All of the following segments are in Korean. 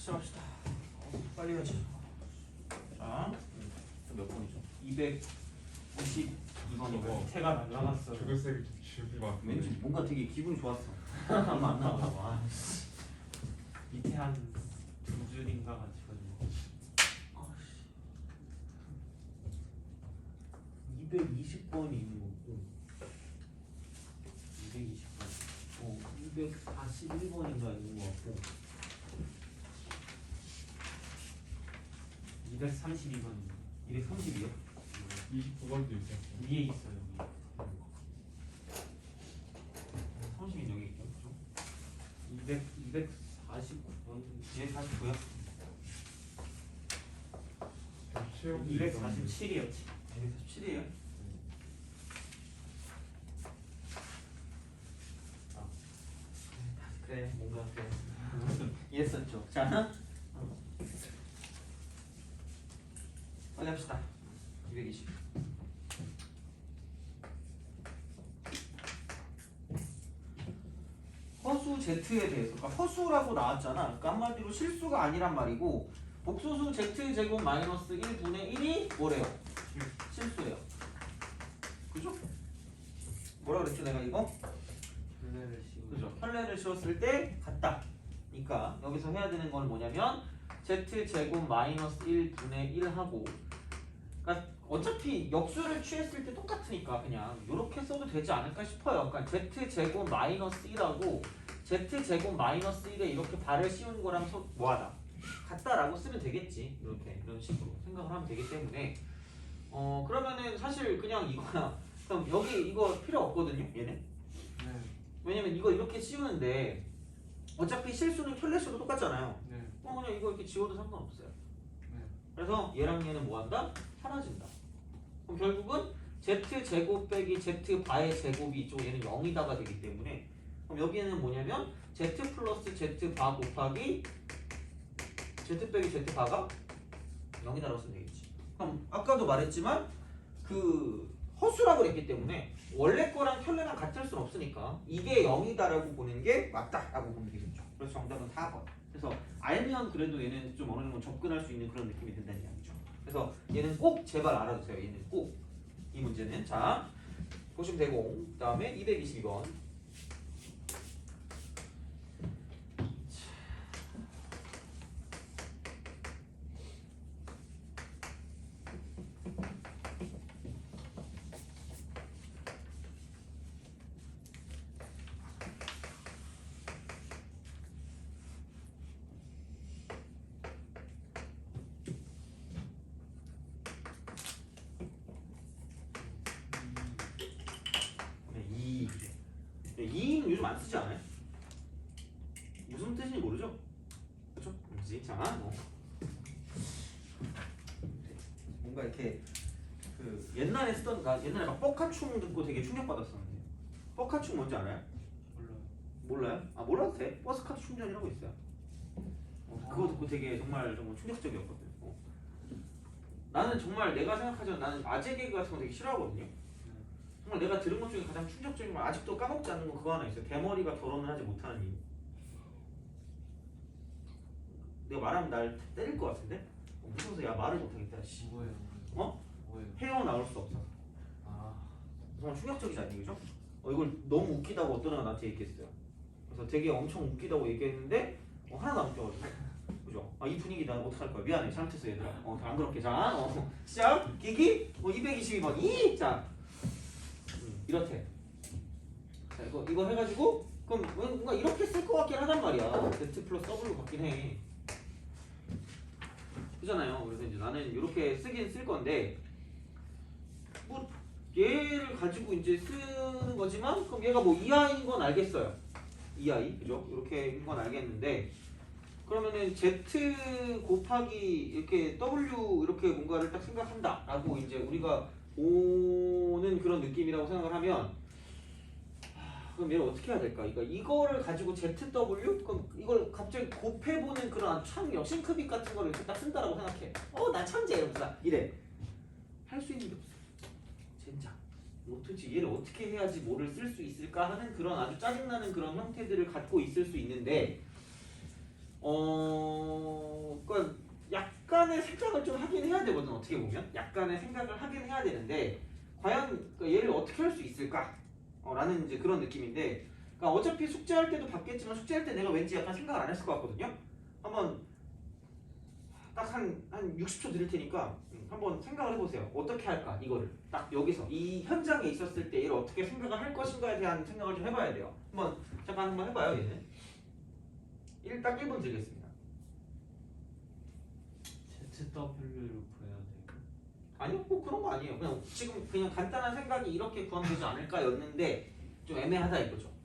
시작합시다. 빨리 해야지. 자, 몇 번이죠? 252번이고 태가 날라갔어. 죽을색이 좀 지우기 막. 왠지 뭔가 되게 기분이 좋았어. 얼마 안 나와서. 와. 밑에 한 두 줄인가 같이거든요. 220번이 있는 거고 220번. 241번인가 있는 거 같고 232번입니다. 230이요? 29번도 있어요. 위에 있어요. 위에. 30이 여기 있죠? 249번. 249요? 247이었지. 247이에요? 그래, 뭔가 그래. 이랬었죠. 자, 빨리 합시다. 220. 허수 Z에 대해서, 그러니까 허수라고 나왔잖아. 그러니까 한마디로 실수가 아니란 말이고, 복소수 Z 제곱 마이너스 1분의 1이 뭐래요? 실수예요. 그죠? 뭐라 그랬죠, 내가 이거? 분해를 씌우고. 그죠? 혈례를 씌웠을 때 같다. 그러니까 여기서 해야 되는 건 뭐냐면 z제곱 마이너스 1분의 1하고, 그러니까 어차피 역수를 취했을 때 똑같으니까 그냥 이렇게 써도 되지 않을까 싶어요. 그러니까 z제곱 마이너스 1하고 z제곱 마이너스 1에 이렇게 발을 씌운 거랑 뭐하다? 같다라고 쓰면 되겠지. 이렇게 이런 식으로 생각을 하면 되기 때문에 그러면은 사실 그냥 이거야. 그럼 여기 이거 필요 없거든요. 얘는. 네. 왜냐면 이거 이렇게 씌우는데 어차피 실수는 켤레수도 똑같잖아요. 네. 그냥 이거 이렇게 지워도 상관없어요. 네. 그래서 얘랑 얘는 뭐한다? 사라진다. 그럼 결국은 z제곱 빼기 z바의 제곱이 이쪽 얘는 0이다가 되기 때문에, 그럼 여기에는 뭐냐면 z 플러스 z바 곱하기 z 빼기 z바가 0이다라고 쓰면 되겠지. 그럼 아까도 말했지만 그 허수라고 그랬기 때문에 원래 거랑 켤레랑 같을 수는 없으니까 이게 0이다라고 보는 게 맞다라고 보면 되겠죠. 그래서 정답은 4번. 그래서 알면 그래도 얘는 좀 어느 정도 접근할 수 있는 그런 느낌이 든다는 이야기죠. 그래서 얘는 꼭 제발 알아두세요. 얘는 꼭. 이 문제는. 자, 보시면 되고, 그 다음에 222번. 이는 요즘 안 쓰지 않아요? 무슨 뜻인지 모르죠? 그렇죠? 그렇지. 자, 뭔가 이렇게 그 옛날에 쓰던, 옛날에 막 뻑카충 듣고 되게 충격받았었는데, 뻑카충 뭔지 알아요? 몰라요. 몰라요? 아, 몰라도 돼. 버스카트 충전이라고 있어요. 그거 듣고 되게 정말 충격적이었거든. 나는 정말 내가 생각하자면 나는 아재 개그 같은 거 되게 싫어하거든요. 정말 내가 들은 것 중에 가장 충격적인 건 아직도 까먹지 않는 거 그거 하나 있어요. 대머리가 결혼을 하지 못하는 이유. 내가 말하면 날 때릴 것 같은데? 무서워서 야 말을 못하겠다. 씨. 뭐예요? 뭐예요? 헤어나올 수 없어. 아. 정말 충격적이지 않니, 그죠? 이걸 너무 웃기다고 어떤 애가 나한테 얘기했어요. 그래서 되게 엄청 웃기다고 얘기했는데 하나도 안 웃겨가지고. 그죠? 이 분위기 난 어떡할 거야. 미안해. 잘못했어 얘들아. 안 그렇게. 자, 시작. 기기 222번. 자. 이렇대. 자, 이거 해가지고 그럼 뭔가 이렇게 쓸 것 같긴 하단 말이야. Z 플러스 W 같긴 해. 그잖아요. 그래서 이제 나는 이렇게 쓰긴 쓸 건데, 뭐 얘를 가지고 이제 쓰는 거지만, 그럼 얘가 뭐 이하인 건 알겠어요. 이하이, 그죠? 이렇게인 건 알겠는데, 그러면은 Z 곱하기 이렇게 W 이렇게 뭔가를 딱 생각한다라고 이제 우리가 오는 그런 느낌이라고 생각을 하면, 그럼 얘를 어떻게 해야 될까? 그러니까 이거를 가지고 ZW? 그럼 이걸 갑자기 곱해보는 그런 참 싱크빅 같은 거를 이렇게 딱 쓴다라고 생각해. 난 천재 이러면서 이래. 할 수 있는 게 없어. 젠장. 도대체 얘를 어떻게 해야지 뭐를 쓸 수 있을까 하는 그런 아주 짜증나는 그런 형태들을 갖고 있을 수 있는데, 그러니까 약간의 생각을 좀 하긴 해야 되거든. 어떻게 보면 약간의 생각을 하긴 해야 되는데 과연 그러니까 얘를 어떻게 할 수 있을까? 라는 이제 그런 느낌인데, 그러니까 어차피 숙제할 때도 봤겠지만 숙제할 때 내가 왠지 약간 생각을 안 했을 것 같거든요. 한번 딱 한 60초 드릴 테니까 한번 생각을 해보세요. 어떻게 할까? 이거를 딱 여기서 이 현장에 있었을 때 얘를 어떻게 생각을 할 것인가에 대한 생각을 좀 해봐야 돼요. 잠깐 한번 해봐요. 얘는 딱 1분 드리겠습니다. ZW를 구해야 돼. 아니요, 꼭 그런 거 아니에요. 그냥 지금 그냥 간단한 생각이 이렇게 구하면 되지 않을까였는데 좀 애매하다 이거죠.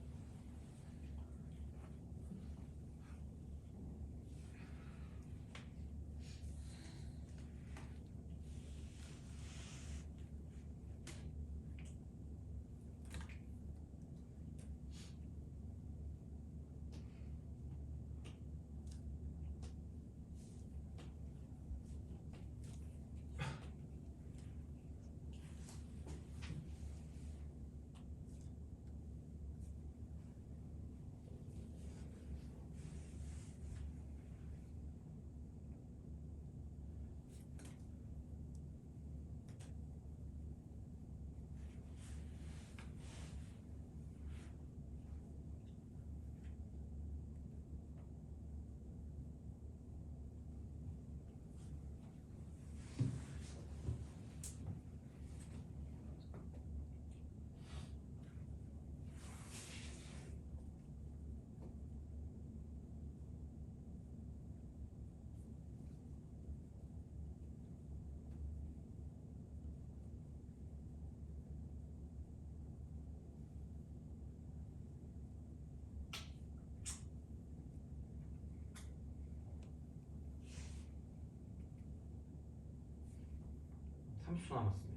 초 남았습니다.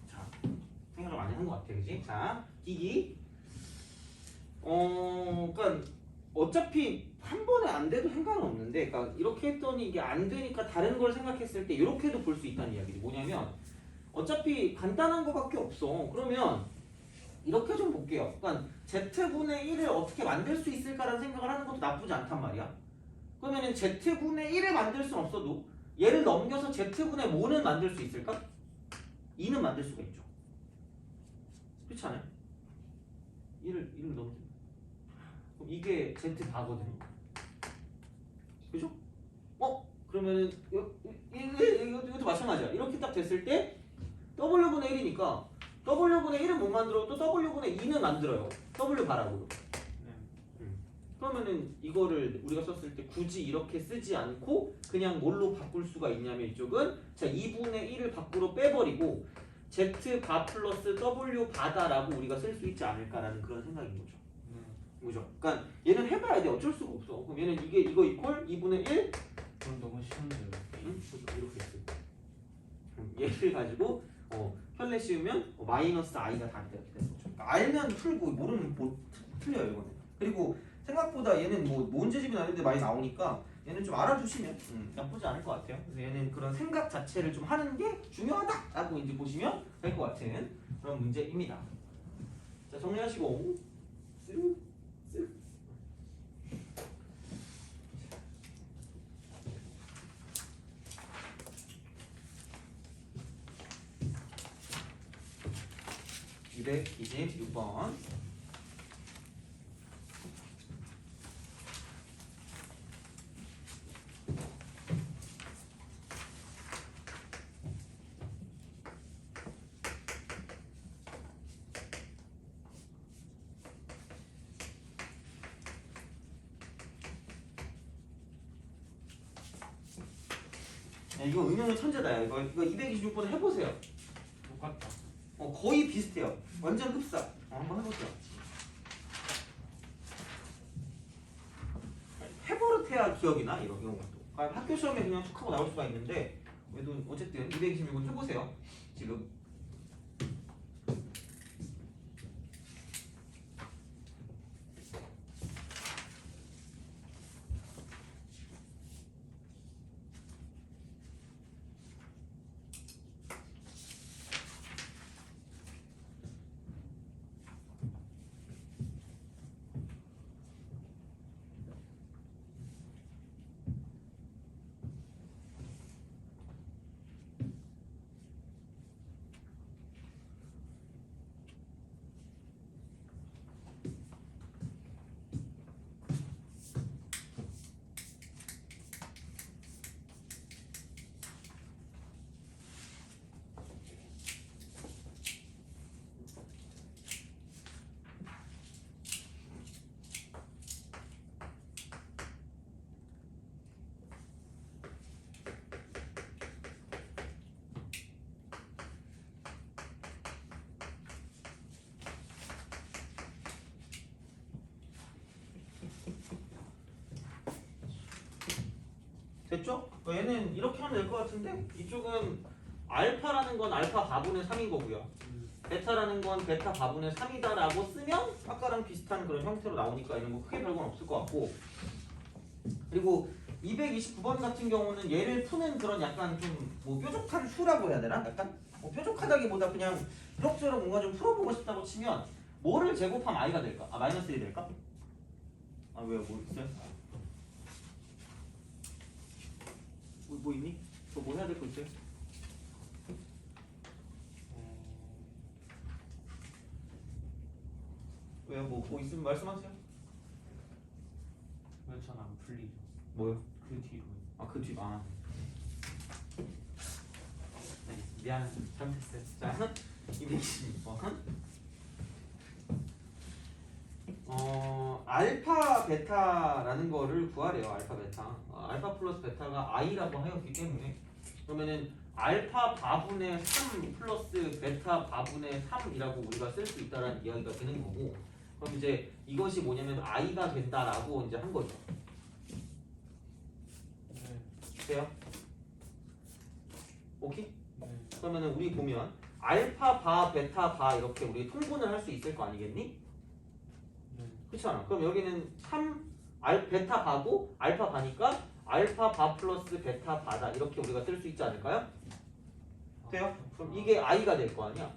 자, 생각을 많이 한 것 같아, 그지? 자, 기기. 그러니까 어차피 한 번에 안 돼도 상관은 없는데, 그러니까 이렇게 했더니 이게 안 되니까 다른 걸 생각했을 때 이렇게도 볼 수 있다는 이야기지. 뭐냐면 어차피 간단한 거밖에 없어. 그러면 이렇게 좀 볼게요. 그러니까 z분의 1을 어떻게 만들 수 있을까라는 생각을 하는 것도 나쁘지 않단 말이야. 그러면은 z분의 1을 만들 수는 없어도 얘를 넘겨서 z분의 뭐는 만들 수 있을까? 2는 만들 수가 있죠. 그렇지 않아요? 1을 넘기면 그럼 이게 z4거든요. 그죠? 그러면은 이것도 마찬가지야. 이렇게 딱 됐을 때 w분의 1이니까 w분의 1은 못 만들어도 w분의 2는 만들어요. w 바라고요. 그러면은 이거를 우리가 썼을 때 굳이 이렇게 쓰지 않고 그냥 뭘로 바꿀 수가 있냐면 이쪽은 자 2분의 1을 밖으로 빼버리고 z 바 플러스 w 바다라고 우리가 쓸 수 있지 않을까라는 그런 생각인 거죠. 그죠? 그러니까 얘는 해봐야 돼. 어쩔 수가 없어. 그럼 얘는 이거 이퀄 2분의 1? 그럼 너무 쉬운데요. 응? 이렇게 있어. 얘를 가지고 편레 씌우면 마이너스 i가 답이 이렇게 되는 거죠. 그러니까 알면 풀고 모르면 틀려요 이거는. 그리고 생각보다 얘는 뭐 문제집은 아닌데 많이 나오니까 얘는 좀 알아주시면 나쁘지 않을 것 같아요. 그래서 얘는 그런 생각 자체를 좀 하는 게 중요하다라고 이제 보시면 될 것 같은 그런 문제입니다. 자 정리하시고 쓱. 226번. 이거 응용은 천재다. 이거 226번 해보세요. 똑같다. 거의 비슷해요. 완전 흡사. 한번 해보세요. 해버릇해야 기억이 나 이런 것도. 학교 시험에 그냥 툭 하고 나올 수가 있는데 그래도 어쨌든 226번 해보세요. 지금. 됐죠? 얘는 이렇게 하면 될 것 같은데 이쪽은 알파라는 건 알파 바분의 3인 거고요. 베타라는 건 베타 바분의 3이다라고 쓰면 아까랑 비슷한 그런 형태로 나오니까 이런 거 크게 별건 없을 것 같고, 그리고 229번 같은 경우는 얘를 푸는 그런 약간 좀 뭐 뾰족한 수라고 해야 되나? 약간 뭐 뾰족하다기보다 그냥 이럭저럭 뭔가 좀 풀어보고 싶다고 치면 뭐를 제곱하면 i가 될까? 아 마이너스 1이 될까? 아 왜요? 뭐 있어요? 뭐 있니? 뭐 해야 될 거 있어요? 왜요? 뭐 있으면 말씀하세요. 왜 전 안 풀리죠? 뭐요? 그 뒤로. 아 그 뒤 네, 미안 잘못했어요. 자 226번 알파 베타라는 거를 구하래요. 알파 베타. 알파 플러스 베타가 i라고 하였기 때문에 그러면은 알파 바분의 3 플러스 베타 바분의 3이라고 우리가 쓸 수 있다라는 이야기가 되는 거고, 그럼 이제 이것이 뭐냐면 i가 된다라고 이제 한 거죠. 네. 돼요? 오케이? 네. 그러면은 우리 보면 알파 바 베타 바 이렇게 우리 통분을 할 수 있을 거 아니겠니? 네. 그렇지 않아? 그럼 여기는 3 베타 바고 알파 바니까 알파 바 플러스 베타 바다 이렇게 우리가 쓸 수 있지 않을까요? 돼요? 그럼 이게 i가 될 거 아니야?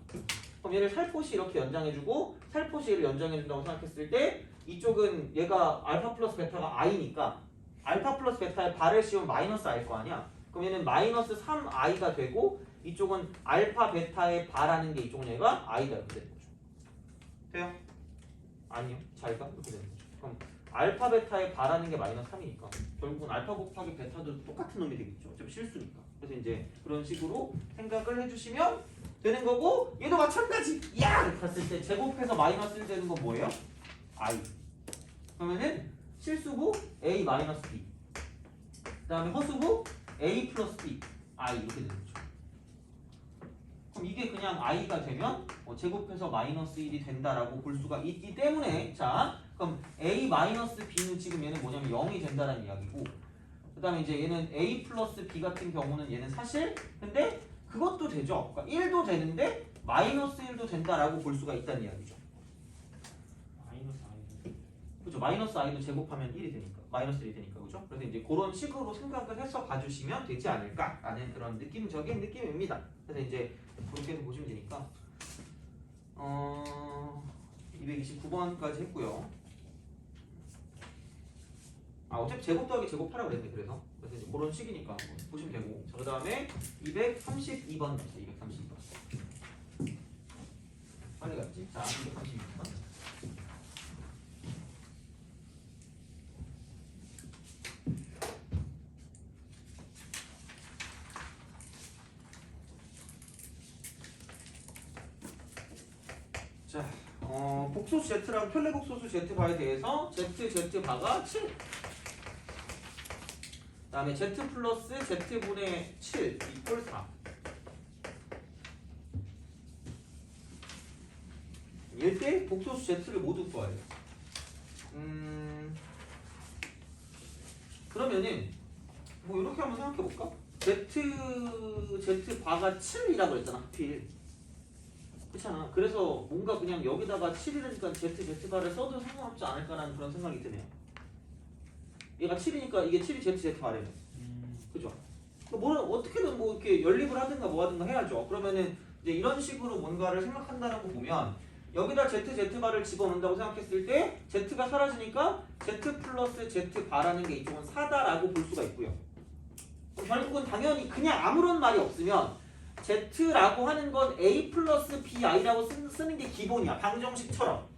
그럼 얘를 살포시 이렇게 연장해주고 살포시 얘를 연장해준다고 생각했을 때 이쪽은 얘가 알파 플러스 베타가 i니까 알파 플러스 베타의 바를 씌우면 마이너스 i일 거 아니야? 그럼 얘는 마이너스 3i가 되고 이쪽은 알파 베타의 바라는 게 이쪽은 얘가 i다 이렇게 되는 거죠. 돼요? 아니요. 잘가? 이렇게 되는 거죠. 그럼 알파 베타의 바라는 게 마이너스 3이니까 결국은 알파 곱하기 베타도 똑같은 놈이 되겠죠. 어차피 실수니까. 그래서 이제 그런 식으로 생각을 해주시면 되는 거고, 얘도 마찬가지. 야! 이렇게 갔을 때 제곱해서 마이너스 1 되는 건 뭐예요? i. 그러면은 실수부 a 마이너스 b. 그 다음에 허수부 a 플러스 b. i 이렇게 되는 거죠. 그럼 이게 그냥 i가 되면 제곱해서 마이너스 1이 된다라고 볼 수가 있기 때문에, 자 그럼 a 마이너스 b는 지금 얘는 뭐냐면 0이 된다라는 이야기고, 그 다음에 이제 얘는 a 플러스 b 같은 경우는 얘는 사실 근데 그것도 되죠. 그러니까 1도 되는데 마이너스 1도 된다라고 볼 수가 있다는 이야기죠. 마이너스 아이들. 그렇죠. 마이너스 i도 제곱하면 1이 되니까 마이너스 1이 되니까 그죠. 그래서 이제 그런 식으로 생각을 해서 봐주시면 되지 않을까라는 그런 느낌적인 느낌입니다. 그래서 이제 그렇게도 보시면 되니까 229번까지 했고요. 어차피 제곱 더하기 제곱하라고 그랬네. 그래서 이제 그런 식이니까 보시면 되고, 그 다음에 232번 있어요. 232번 빨리 갔지? 자 232번 자, 복소수 Z랑 편례복소수 Z바에 대해서 Z바가 7, 그 다음에 Z 플러스 Z분의 7 이퀄 4. 이때 복소수 Z를 모두 구해요. 그러면은 뭐 이렇게 한번 생각해 볼까? Z바가 7이라고 했잖아. 하필. 그렇잖아. 그래서 뭔가 그냥 여기다가 7이니까 Z바를 써도 상관없지 않을까라는 그런 생각이 드네요. 얘가 7이니까 이게 7이 Z바래요. 그죠? 뭐는 어떻게든 뭐 이렇게 연립을 하든가 뭐 하든가 해야죠. 그러면은 이제 이런 식으로 뭔가를 생각한다라고 보면 여기다 Z바를 집어넣는다고 생각했을 때 Z가 사라지니까 Z 플러스 Z바라는 게 이쪽은 4다라고 볼 수가 있고요. 결국은 당연히 그냥 아무런 말이 없으면 Z라고 하는 건 A 플러스 BI라고 쓰는 게 기본이야. 방정식처럼.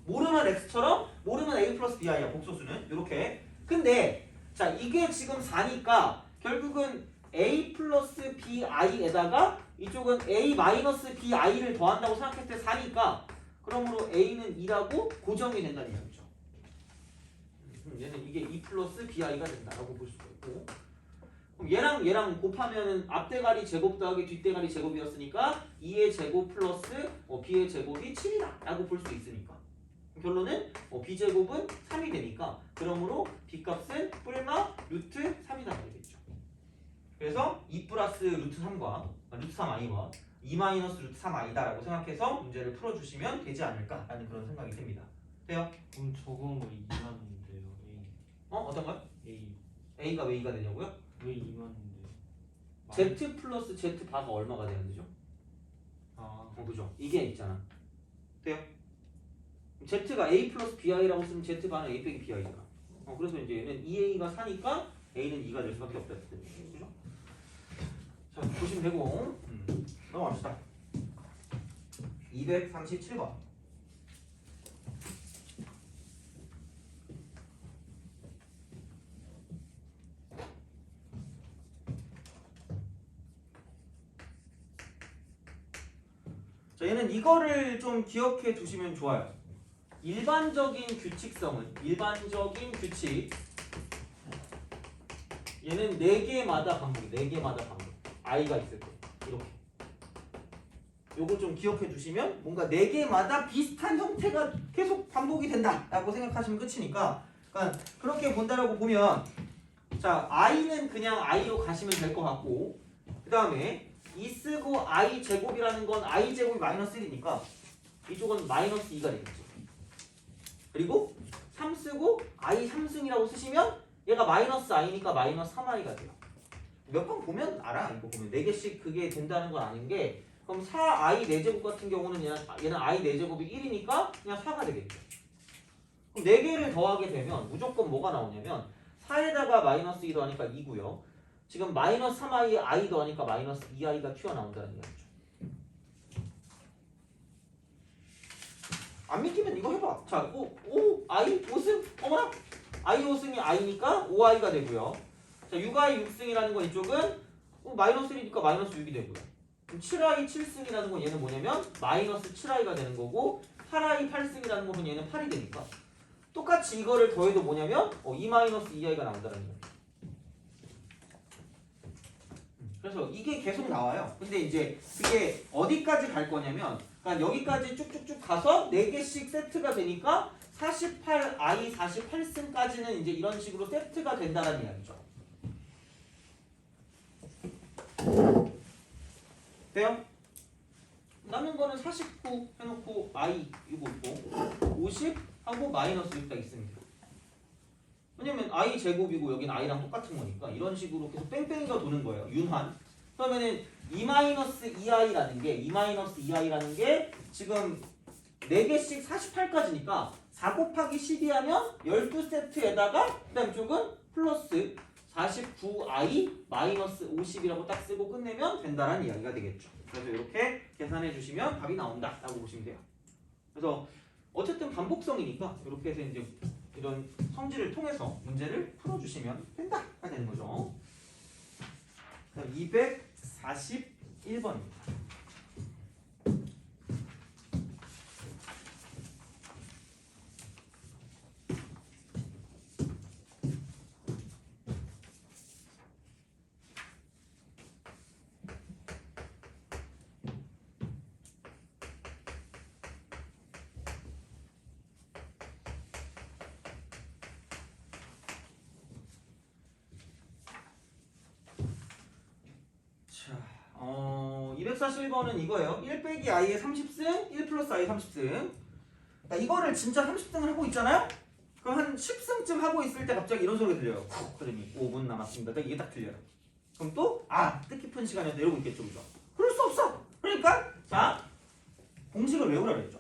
모르면 X처럼 모르면 A 플러스 BI야. 복소수는. 이렇게. 근데 자 이게 지금 4니까 결국은 A 플러스 BI에다가 이쪽은 A 마이너스 BI를 더한다고 생각했을 때 4니까 그러므로 A는 2라고 고정이 된다는 이야기죠. 얘는 이게 2 플러스 BI가 된다라고 볼 수가 있고, 그럼 얘랑 곱하면은 앞대가리 제곱 더하기 뒷대가리 제곱이었으니까 2의 제곱 플러스 b의 제곱이 7이다 라고 볼 수 있으니까 결론은 b제곱은 3이 되니까 그러므로 b값은 뿔마 루트 3이다 되겠죠. 그래서 2 플러스 루트 3과 루트 3i와 2 마이너스 루트 3i다라고 생각해서 문제를 풀어주시면 되지 않을까라는 그런 생각이 듭니다. 돼요? 그럼 저건 왜 2만인데요? 어떤 거요? A a가 왜 2가 되냐고요? 왜 2만인데요? z 플러스 z 바가 얼마가 되는 거죠? 그죠? 이게 있잖아. 돼요? z가 a 플러스 bi라고 쓰면 z 바는 a 빼기 bi잖아. 그래서 이제 얘는 2a가 4니까 a는 2가 될 수밖에 없다. 그죠? 자, 보시면 되고 넘어갑시다. 237번. 자, 얘는 이거를 좀 기억해 두시면 좋아요. 일반적인 규칙 얘는 4개마다 반복, 4개마다 반복. i가 있을 때 이렇게. 요거 좀 기억해 두시면 뭔가 4개마다 비슷한 형태가 계속 반복이 된다라고 생각하시면 끝이니까, 그러니까 그렇게 본다라고 보면, 자, i는 그냥 i로 가시면 될 것 같고, 그 다음에 2 쓰고 i 제곱이라는 건 i 제곱이 마이너스 1이니까 이쪽은 마이너스 2가 되겠죠. 그리고 3 쓰고 i 3승이라고 쓰시면 얘가 마이너스 i니까 마이너스 3i가 돼요. 몇 번 보면 알아. 이거 보면 4개씩 그게 된다는 건 아닌 게, 그럼 4i 4제곱 같은 경우는 얘는 i 4제곱이 1이니까 그냥 4가 되겠죠. 그럼 4개를 더하게 되면 무조건 뭐가 나오냐면 4에다가 마이너스 2 더하니까 2고요. 지금 마이너스 3i에 i 더하니까 마이너스 2i가 튀어나온다는 얘기죠. 안 믿기면 이거 해봐. 자, i 5승? 어머나! i 5승이 i니까 5i가 되고요. 자, 6i 6승이라는 건 이쪽은 마이너스 1이니까 마이너스 6이 되고요. 그럼 7i 7승이라는 건 얘는 뭐냐면 마이너스 7i가 되는 거고, 8i 8승이라는 거는 얘는 8이 되니까 똑같이 이거를 더해도 뭐냐면 2 마이너스 2i가 나온다는 거예요. 그래서 이게 계속 나와요. 근데 이제 그게 어디까지 갈 거냐면, 그러니까 여기까지 쭉쭉쭉 가서 4개씩 세트가 되니까 48i 48승까지는 이제 이런 식으로 세트가 된다는 이야기죠. 돼요? 남은 거는 49 해놓고 i 이거 있고 50 하고 마이너스 6가 있습니다. 왜냐면 i 제곱이고 여기는 i랑 똑같은 거니까 이런 식으로 계속 뺑뺑이가 도는 거예요. 윤환. 그러면은 2-2i라는 게 지금 4개씩 48까지니까 4 곱하기 12 하면 12세트에다가 그다음 쪽은 플러스 49i 마이너스 50이라고 딱 쓰고 끝내면 된다라는 이야기가 되겠죠. 그래서 이렇게 계산해 주시면 답이 나온다라고 보시면 돼요. 그래서 어쨌든 반복성이니까 이렇게 해서 이제 이런 성질을 통해서 문제를 풀어주시면 된다가 되는 거죠. 241번입니다. 자, 241번은 이거예요. 1 빼기 i의 30승, 1 플러스 i 30승. 그러니까 이거를 진짜 30승을 하고 있잖아요? 그럼 한 10승쯤 하고 있을 때 갑자기 이런 소리가 들려요. 그러니 5분 남았습니다. 이게 딱 들려요. 그럼 또, 뜻깊은 시간이었다 이러고 있겠죠, 그죠? 그럴 수 없어! 그러니까, 자, 공식을 외우라 그랬죠.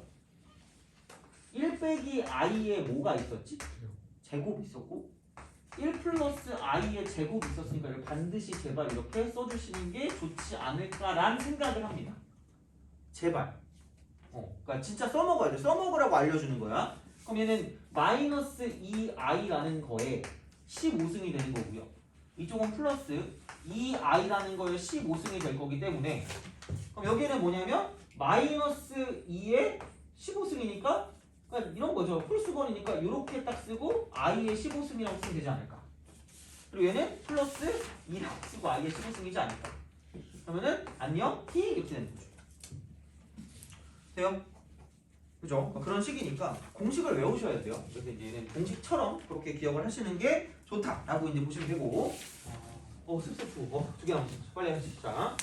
1 빼기 i에 뭐가 있었지? 제곱 있었고, 1 플러스 i의 제곱이 있었으니까 이걸 반드시 제발 이렇게 써주시는 게 좋지 않을까라는 생각을 합니다. 제발. 그러니까 진짜 써먹어야 돼. 써먹으라고 알려주는 거야. 그럼 얘는 마이너스 2i라는 거에 15승이 되는 거고요. 이쪽은 플러스 2i라는 거에 15승이 될 거기 때문에, 그럼 여기는 뭐냐면 마이너스 2에 15승이니까 그러니까 이런 거죠. 홀수번이니까 이렇게 딱 쓰고 i의 15승이라고 쓰면 되지 않을까. 그리고 얘는 플러스 2라고 쓰고 i의 15승이지 않을까. 그러면은 안녕 t 이렇게 되는 거죠. 돼요? 그죠? 그런 식이니까 공식을 외우셔야 돼요. 그래서 이제 얘는 공식처럼 그렇게 기억을 하시는 게 좋다라고 이제 보시면 되고, 습습수. 두 개 남았어. 빨리 하시자.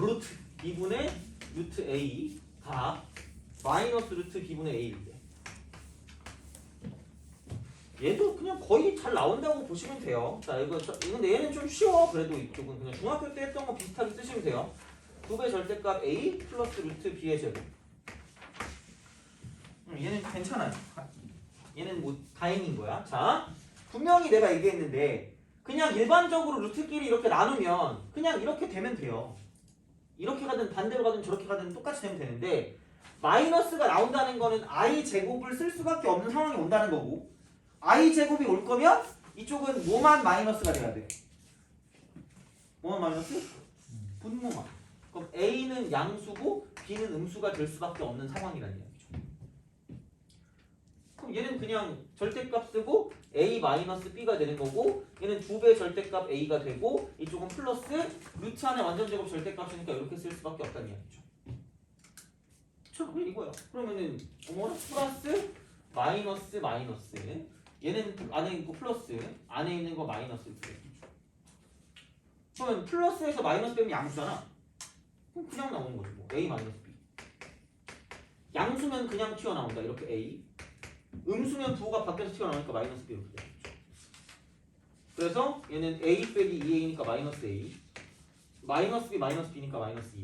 루트 2분의 루트 A가 마이너스 루트 B분의 A인데 얘도 그냥 거의 잘 나온다고 보시면 돼요. 자, 근데 얘는 좀 쉬워. 그래도 이쪽은 그냥 중학교 때 했던 거 비슷하게 쓰시면 돼요. 2배 절대값 A 플러스 루트 B의 제곱. 얘는 괜찮아요. 얘는 뭐 다행인 거야. 자, 분명히 내가 얘기했는데 그냥 일반적으로 루트끼리 이렇게 나누면 그냥 이렇게 되면 돼요. 이렇게 가든 반대로 가든 저렇게 가든 똑같이 되면 되는데 마이너스가 나온다는 거는 I 제곱을 쓸 수밖에 없는 상황이 온다는 거고 I 제곱이 올 거면 이쪽은 뭐만 마이너스가 돼야 돼? 뭐만 마이너스? 분모만. 그럼 A는 양수고 B는 음수가 될 수밖에 없는 상황이라는 얘기죠. 그럼 얘는 그냥 절대값 쓰고 A-B가 되는 거고 얘는 2배 절대값 A가 되고 이쪽은 플러스 루트 안에 완전 제곱 절대값이니까 이렇게 쓸 수밖에 없다는 이야기죠. 그쵸? 이거야. 그러면은 플러스 마이너스 얘는 안에 있고 플러스 안에 있는 거 마이너스 이렇게 되죠. 그러면 플러스에서 마이너스 빼면 양수잖아. 그럼 그냥 나오는 거죠. 뭐. A 마이너스 B. 양수면 그냥 튀어나온다. 이렇게 A. 음수면 부호가 밖에서 튀어나오니까 마이너스 B 이렇게 되죠. 그래서 얘는 A 빼기 2A니까 마이너스 A. 마이너스 B 마이너스 B니까 마이너스 2.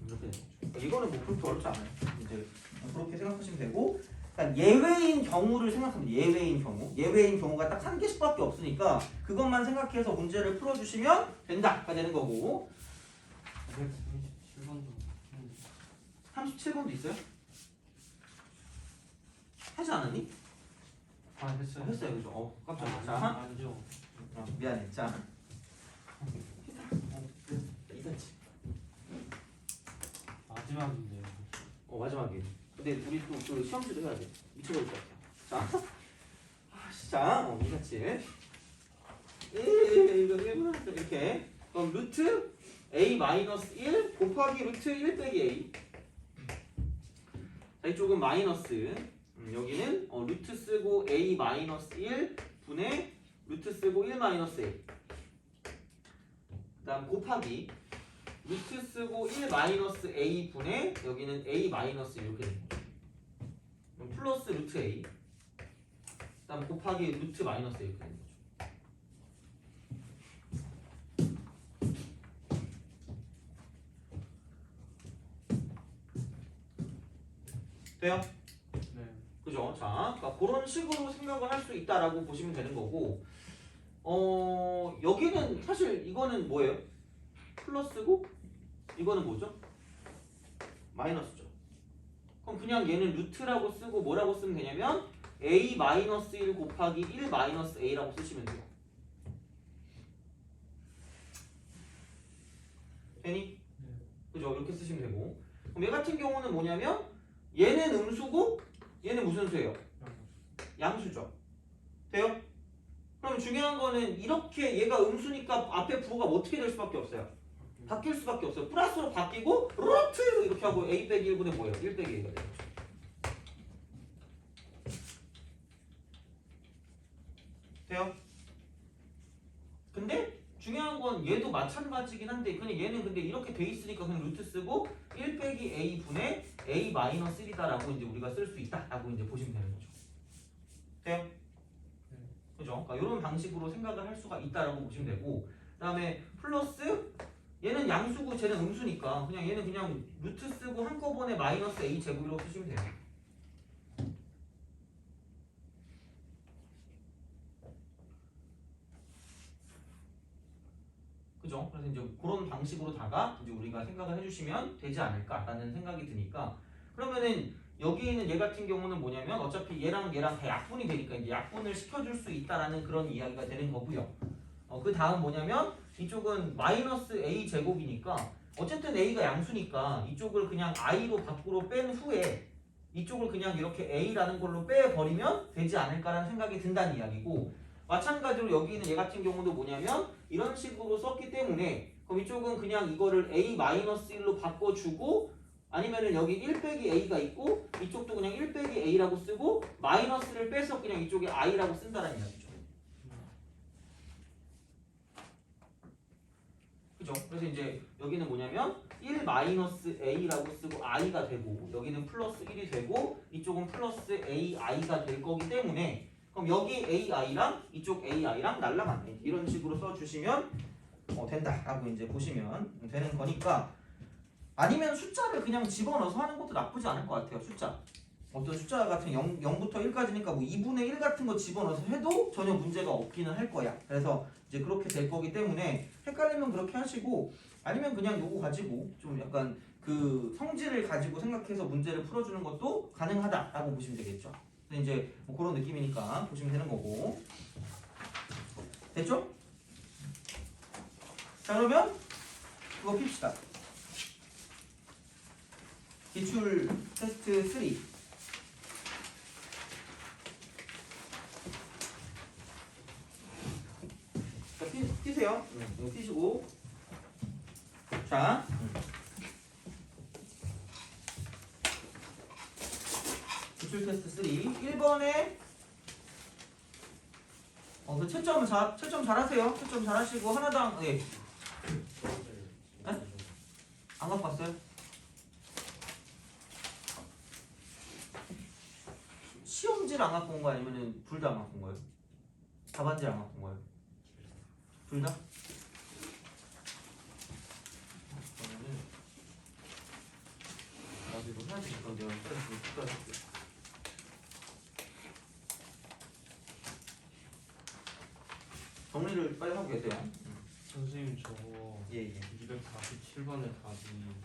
이렇게 되는 거죠. 그러니까 이거는 뭐 그렇게 어렵지 않아요. 이제 그렇게 생각하시면 되고 그러니까 예외인 경우를 생각하면 예외인 경우가 딱 한 개씩밖에 없으니까 그것만 생각해서 문제를 풀어주시면 된다가 되는 거고 37번도 있어요? 하지 않았니? 했어요. 했어요, 그죠? 깜짝이야. 자, 아니죠. 미안해. 자, 이단치. 마지막인데요. 마지막에. 근데 우리 또 그 시험지도 해야 돼. 미쳐버릴 것 같아. 자, 이단치. 이거 1분할 이렇게. 그럼 루트 A-1 곱하기 루트 1 빼기 A. 자, 이쪽은 마이너스. 여기는 루트 쓰고 A-1 분의 루트 쓰고 1 마이너스 A. 그 다음 곱하기 루트 쓰고 1 마이너스 A 분의 여기는 A 마이너스 이렇게 되는 거죠. 그럼 플러스 루트 A. 그 다음 곱하기 루트 마이너스 A 이렇게 되는 거죠. 돼요? 네. 그죠? 자, 그러니까 그런 식으로 생각을 할 수 있다라고 보시면 되는 거고, 여기는 사실 이거는 뭐예요? 플러스고, 이거는 뭐죠? 마이너스죠. 그럼 그냥 얘는 루트라고 쓰고 뭐라고 쓰면 되냐면 A-1 곱하기 1 마이너스 A라고 쓰시면 돼요. 되니? 네. 그죠? 이렇게 쓰시면 되고. 그럼 얘 같은 경우는 뭐냐면 얘는 음수고 얘는 무슨 수예요? 양수죠. 돼요? 그럼 중요한 거는 이렇게 얘가 음수니까 앞에 부호가 어떻게 될 수밖에 없어요? 바뀔 수밖에 없어요. 플러스로 바뀌고 루트 이렇게 하고 A 빼기 1분의 뭐예요? 1 빼기 A가 되는 거죠. 돼요? 근데 중요한 건 얘도 마찬가지긴 한데 그냥 얘는 근데 이렇게 돼 있으니까 그냥 루트 쓰고 1 빼기 A 분의 A 마이너스 1이다라고 이제 우리가 쓸 수 있다라고 이제 보시면 되는 거죠. 돼요? 네. 그죠? 그러니까 이런 방식으로 생각을 할 수가 있다라고 보시면 되고 그다음에 플러스 얘는 양수고 쟤는 음수니까 그냥 얘는 그냥 루트 쓰고 한꺼번에 마이너스 A 제곱이라고 쓰시면 돼요. 그죠? 그래서 이제 그런 방식으로다가 이제 우리가 생각을 해주시면 되지 않을까라는 생각이 드니까 그러면은 여기 있는 얘 같은 경우는 뭐냐면 어차피 얘랑 다 약분이 되니까 이제 약분을 시켜줄 수 있다라는 그런 이야기가 되는 거고요. 그 다음 뭐냐면 이쪽은 마이너스 A 제곱이니까 어쨌든 A가 양수니까 이쪽을 그냥 I로 밖으로 뺀 후에 이쪽을 그냥 이렇게 A라는 걸로 빼버리면 되지 않을까라는 생각이 든다는 이야기고 마찬가지로 여기 있는 얘 같은 경우도 뭐냐면 이런 식으로 썼기 때문에 그럼 이쪽은 그냥 이거를 a-1로 바꿔주고 아니면은 여기 1 빼기 a가 있고 이쪽도 그냥 1 빼기 a라고 쓰고 마이너스를 빼서 그냥 이쪽에 i라고 쓴다는 이야기죠. 그죠? 그래서 이제 여기는 뭐냐면 1 마이너스 a라고 쓰고 i가 되고 여기는 플러스 1이 되고 이쪽은 플러스 ai가 될 거기 때문에 그럼 여기 ai랑 이쪽 ai랑 날라갔네. 이런 식으로 써주시면 된다라고 이제 보시면 되는 거니까 아니면 숫자를 그냥 집어넣어서 하는 것도 나쁘지 않을 것 같아요. 숫자. 어떤 숫자 같은 0부터 1까지니까 뭐 2분의 1 같은 거 집어넣어서 해도 전혀 문제가 없기는 할 거야. 그래서 이제 그렇게 될 거기 때문에 헷갈리면 그렇게 하시고 아니면 그냥 요거 가지고 좀 약간 그 성질을 가지고 생각해서 문제를 풀어주는 것도 가능하다라고 보시면 되겠죠. 근데 이제 뭐 그런 느낌이니까 보시면 되는 거고. 됐죠? 자 그러면 그거 핍시다. 기출 테스트 3. 자, 피세요. 이거 피시고. 자. 기출 테스트 3. 1번에 그 채점 잘하세요. 채점 잘하시고 하나당 예. 안 갖고 왔어요? 시험지를 안 갖고 온 거야? 아니면 둘 다 안 갖고 온 거예요? 답안지를 안 갖고 온 거예요? 둘 다? 그러면은 나도 이거 해야 되니까 내가 일단 할게요. 정리를 빨리 하고 계세요. 선생님 저거 예. 247번의 답이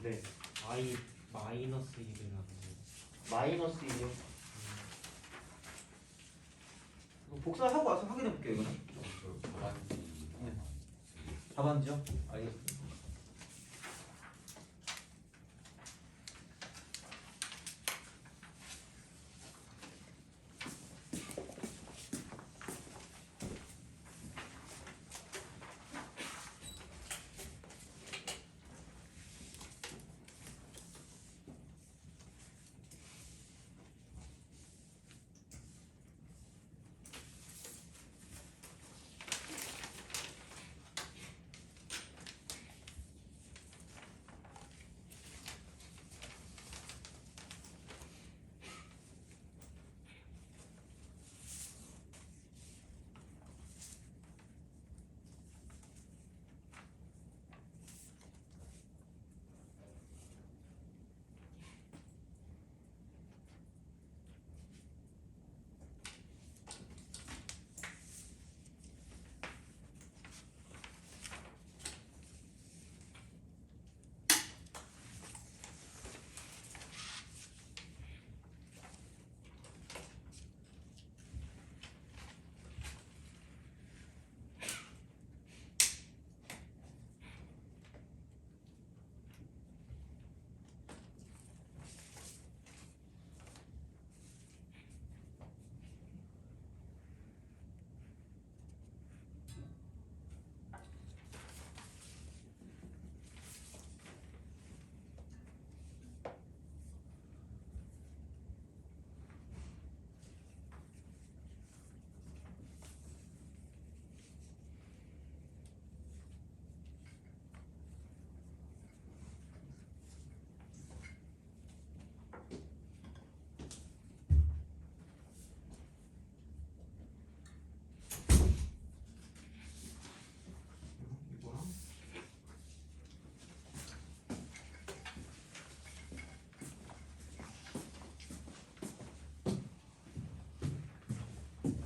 네. i 마이너스 1이라고. 마이너스 1이요. 복사하고 와서 확인해 볼게요. 이거는. 답안지요? 알겠습니다.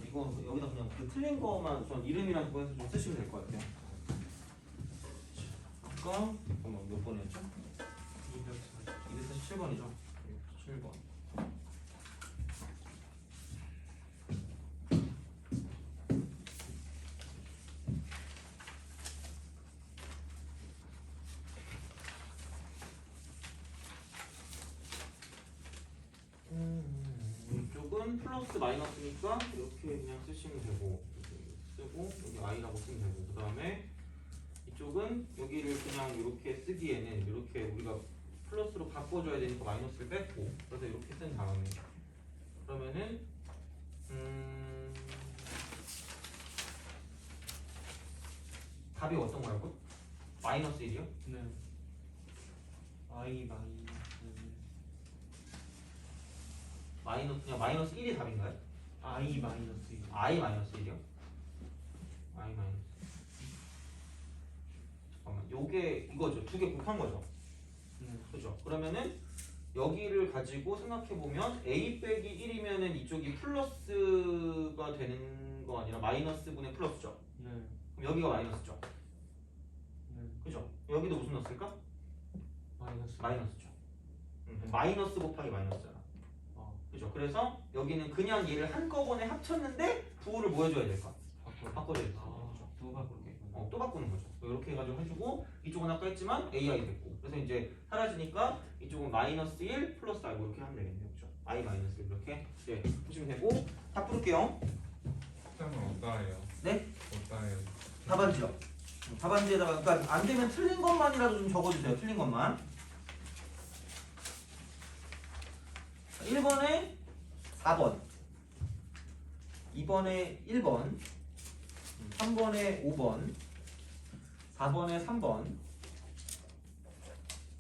이거 여기다 그냥 그 틀린 거만 전 이름이랑 그거 해서 좀 쓰시면 될 것 같아요. 잠깐만 몇 번이었죠? 247번이죠. 247번. 이쪽은 플러스 마이너스니까 이렇게 그냥 쓰시면 되고 쓰고 여기 i라고 쓰면 되고 그 다음에 이쪽은 여기를 그냥 이렇게 쓰기에는 이렇게 우리가 플러스로 바꿔줘야 되니까 마이너스를 뺐고 그래서 이렇게 쓴 다음에 그러면은 답이 어떤 거라고? 마이너스 1이요? 네. I 그냥 마이너스 1이 답인가요? 마이너스 1. i 마이너스 1이요? i 마이너스 잠깐만 요게 이거죠 두 개 곱한 거죠 네. 그죠? 그러면은 여기를 가지고 생각해보면 a 빼기 1이면은 이쪽이 플러스가 되는 거 아니라 마이너스 분의 플러스죠 네. 그럼 여기가 마이너스죠 네. 그죠? 여기도 무슨 넣었을까? 마이너스. 마이너스죠 마이너스 곱하기 마이너스잖아 그죠? 그래서 여기는 그냥 얘를 한꺼번에 합쳤는데 부호를 뭐 해줘야 될까? 바꿔줘야 될까? 또 바꿀게. 또 바꾸는 거죠. 이렇게 해가지고 해주고 이쪽은 아까 했지만 AI 됐고 그래서 이제 사라지니까 이쪽은 마이너스 1 플러스 알고 이렇게 하면 되겠네요. 그죠? I 마이너스 1 이렇게 보시면 되고 답 풀을게요. 식당은 어디다 해요? 네? 어디다 해요? 답안지요. 답안지에다가 그러니까 안 되면 틀린 것만이라도 좀 적어주세요. 틀린 것만. 1번에 4번 2번에 1번 3번에 5번 4번에 3번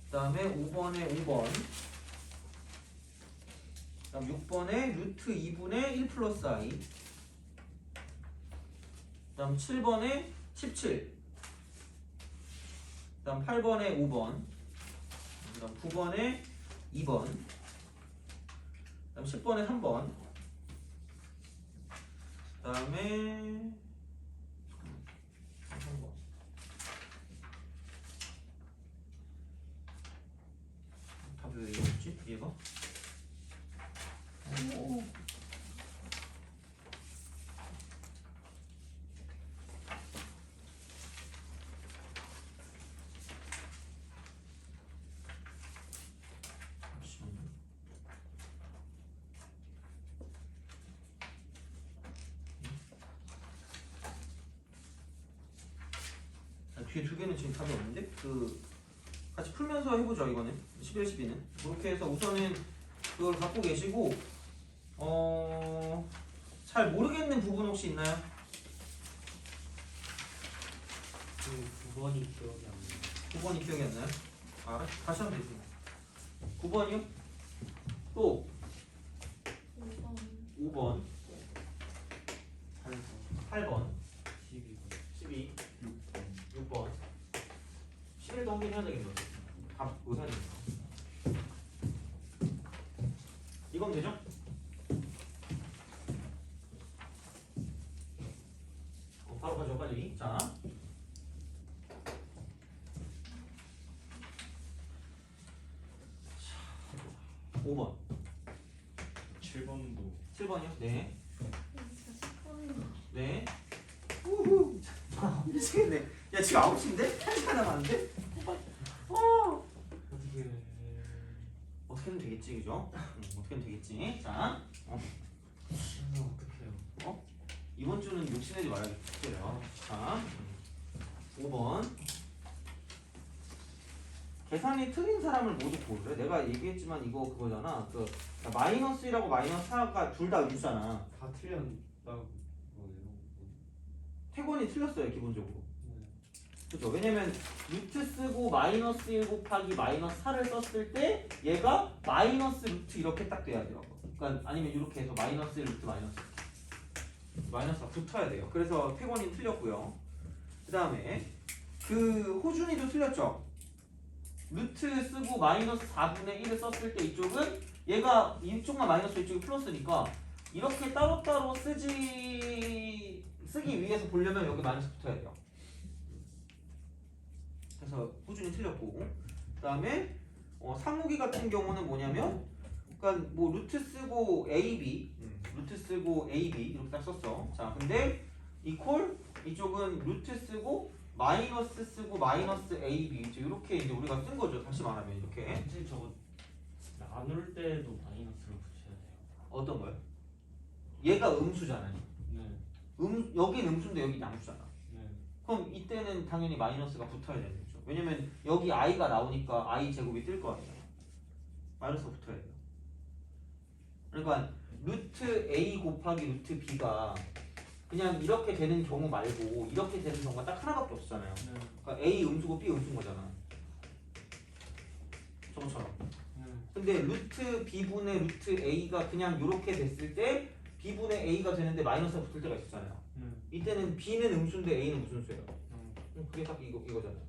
그 다음에 5번에 5번 그 다음 6번에 루트 2분의 1 플러스 i 그 다음 7번에 17 그 다음 8번에 5번 그 다음 9번에 2번 그 다음 10번에 3번 그 다음에 3번 답이 왜 이랬지? 얘가? 오. 잠시만요. 뒤에 두 개는 지금 답이 없는데? 같이 풀면서 해보죠 이거는 11, 12는 그렇게 해서 우선은 그걸 갖고 계시고 잘 모르겠는 부분 혹시 있나요? 9번이 기억이 안 나요. 9번이 기억이 안 나요? 다시 하면 되지 9번이요? 또 5번 8번 12번. 12 6번 11도 확인해야 되겠네요 답 그거 해야 되니까 이건 되죠? 바로 가죠 빨리 자 5번 7번도 7번이요? 네 우후 미치겠네 야 지금 9시인데? 1시간 남았는데? 어떻게 어떻게든 되겠지 그죠? 어떻게든 되겠지 자 어떡해요? 이번 주는 욕심내지 말아야겠어요 자 5번 계산이 틀린 사람을 모두 고르래 내가 얘기했지만 이거 그거잖아 마이너스 1하고 마이너스 4가 둘 다 음수잖아 다 틀렸다고 거예요. 태권이 틀렸어요 기본적으로 네. 그죠? 왜냐면 루트 쓰고 마이너스 1 곱하기 마이너스 4를 썼을 때 얘가 마이너스 루트 이렇게 딱 돼야 돼요 그러니까 아니면 이렇게 해서 마이너스 1 루트 마이너스가 붙어야 돼요 그래서 태권이 틀렸고요 그 다음에 호준이도 틀렸죠? 루트 쓰고 마이너스 4분의 1을 썼을 때 이쪽은 얘가 이쪽만 마이너스 이쪽이 플러스니까 이렇게 따로따로 쓰기 위해서 보려면 여기 마이너스 붙어야 돼요 그래서 호준이 틀렸고 그 다음에 상욱이 같은 경우는 뭐냐면 그러니까 뭐 루트 쓰고 AB 이렇게 딱 썼어 자 근데 이퀄 이쪽은 루트 쓰고 마이너스 쓰고 마이너스 AB 이렇게 이제 우리가 쓴 거죠 다시 말하면 이렇게 사실 저거 나눌 때도 마이너스를 붙여야 돼요. 어떤 거요? 얘가 음수잖아요 네. 여긴 음수인데 여기 양수잖아. 네. 그럼 이때는 당연히 마이너스가 붙어야 되는 거죠. 왜냐면 여기 i가 나오니까 i 제곱이 뜰 거 아니에요. 마이너스가 붙어야 돼요. 그러니까 루트 a 곱하기 루트 b가 그냥 이렇게 되는 경우 말고 이렇게 되는 경우가 딱 하나밖에 없잖아요. 네. 그러니까 a 음수고 b 음수인 거잖아. 저거처럼. 네. 근데 루트 b분의 루트 a가 그냥 이렇게 됐을 때 b분의 a가 되는데 마이너스가 붙을 때가 있었잖아요. 네. 이때는 b는 음수인데 a는 무슨 수예요? 그게 딱 이거잖아요.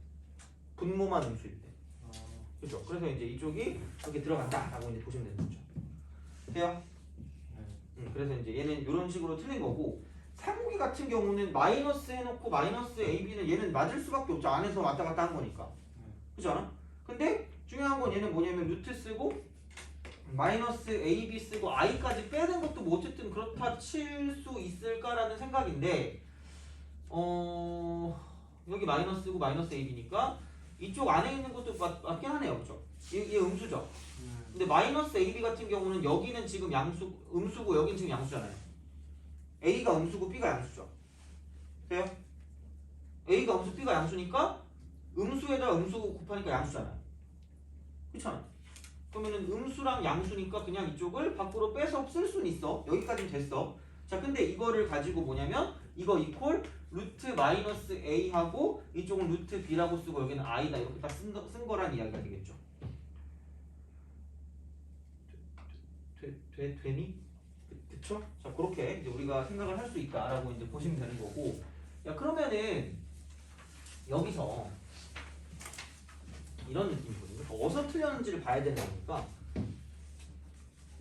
분모만 음수일 때. 아. 그죠? 그래서 이제 이쪽이 이렇게 들어간다라고 이제 보시면 되는 거죠. 돼요? 네. 그래서 이제 얘는 이런 식으로 틀린 거고, 상욱이 같은 경우는 마이너스 해놓고 마이너스 AB는 얘는 맞을 수밖에 없죠. 안에서 왔다 갔다 한 거니까. 그렇지 않아? 근데 중요한 건 얘는 뭐냐면 루트 쓰고 마이너스 AB 쓰고 i까지 빼는 것도 뭐 어쨌든 그렇다 칠 수 있을까라는 생각인데, 여기 마이너스고 마이너스 AB니까 이쪽 안에 있는 것도 맞긴 하네요. 그죠? 얘 음수죠. 근데 마이너스 AB 같은 경우는 여기는 지금 음수고 여기는 지금 양수잖아요. A가 음수고 B가 양수죠. 돼요? A가 음수 B가 양수니까 음수에다 음수 곱하니까 양수잖아요. 그렇잖아. 그러면은 음수랑 양수니까 그냥 이쪽을 밖으로 빼서 쓸 수는 있어. 여기까지는 됐어. 자, 근데 이거를 가지고 뭐냐면 이거 이퀄 루트 마이너스 A하고 이쪽은 루트 B라고 쓰고 여기는 I다 이렇게 딱 쓴 거란 이야기가 되겠죠. 되니? 그쵸? 자, 그렇게 이제 우리가 생각을 할 수 있다라고 이제 보시면 되는 거고. 야, 그러면은 여기서 이런 느낌이거든요. 어디서 틀렸는지를 봐야 되는 거니까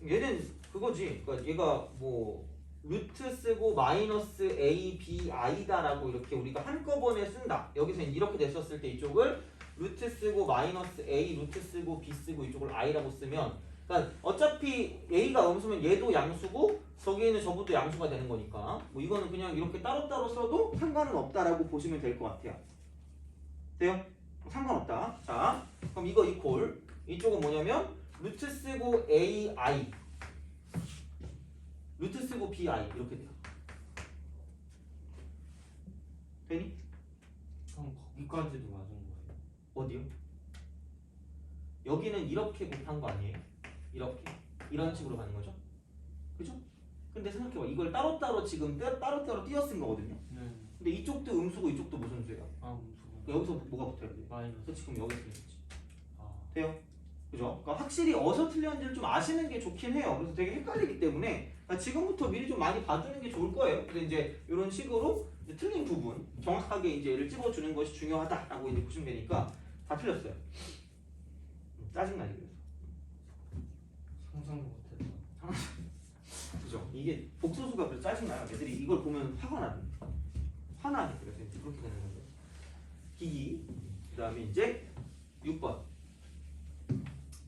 얘는 그거지. 그러니까 얘가 뭐 루트 쓰고 마이너스 a, b, i다라고 이렇게 우리가 한꺼번에 쓴다. 여기서 이렇게 됐었을 때 이쪽을 루트 쓰고 마이너스 a, 루트 쓰고 b 쓰고 이쪽을 i라고 쓰면, 그러니까 어차피 a가 음수면 얘도 양수고 저기에 있는 저것도 양수가 되는 거니까 뭐 이거는 그냥 이렇게 따로따로 써도 상관은 없다라고 보시면 될 것 같아요. 돼요? 상관없다. 자, 그럼 이거 이퀄 이쪽은 뭐냐면 루트 쓰고 ai 루트 쓰고 bi 이렇게 돼요. 되니? 형 거기까지도 맞은 거예요? 어디요? 여기는 이렇게 곱한 거 아니에요? 이렇게 이런 식으로 가는 거죠? 그죠? 근데 생각해봐, 이걸 따로따로 지금 따로따로 띄어 쓴 거거든요. 네. 근데 이쪽도 음수고 이쪽도 무슨 수예요? 아 음수가. 여기서 뭐가 붙어야 돼? 마이너스. 그렇지, 그럼 여기 틀렸지. 아. 돼요? 그죠? 그러니까 확실히 어디서 틀렸는지를 좀 아시는 게 좋긴 해요. 그래서 되게 헷갈리기 때문에 그러니까 지금부터 미리 좀 많이 봐두는 게 좋을 거예요. 근데 이제 이런 식으로 이제 틀린 부분 정확하게 이제 얘를 찝어주는 것이 중요하다라고 이제 보시면 되니까 다 틀렸어요. 짜증나지 그래서. 상상도 못했다. 그죠? 이게 복소수가 그래서 짜증나요. 애들이 이걸 보면 화가 나는. 화나니 그래서 이제 그렇게 되는 거예요. 기기. 그 다음에 이제 6번.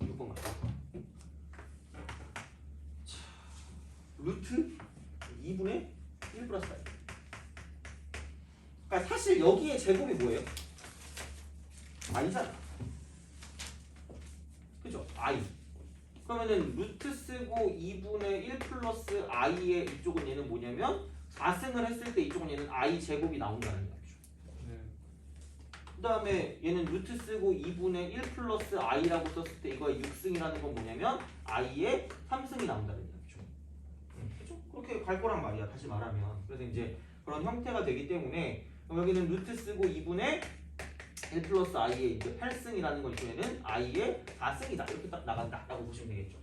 6번 가자. 루트 2분의 1 플러스 i. 그러니까 사실 여기에 제곱이 뭐예요? i잖아. 그죠? i. 그러면은 루트 쓰고 2분의 1 플러스 i의 이쪽은 얘는 뭐냐면 4승을 했을 때 이쪽은 얘는 i 제곱이 나온다는 거죠. 네. 그 다음에 얘는 루트 쓰고 2분의 1 플러스 i라고 썼을 때 이거의 6승이라는 건 뭐냐면 i의 3승이 나온다는 거죠. 그죠? 그렇게 갈 거란 말이야, 다시 말하면. 그래서 이제 그런 형태가 되기 때문에 여기는 루트 쓰고 2분의 1 플러스 i의 이제 8승이라는 건 이번에는 i의 4승이다 이렇게 딱 나간다라고 보시면 되겠죠.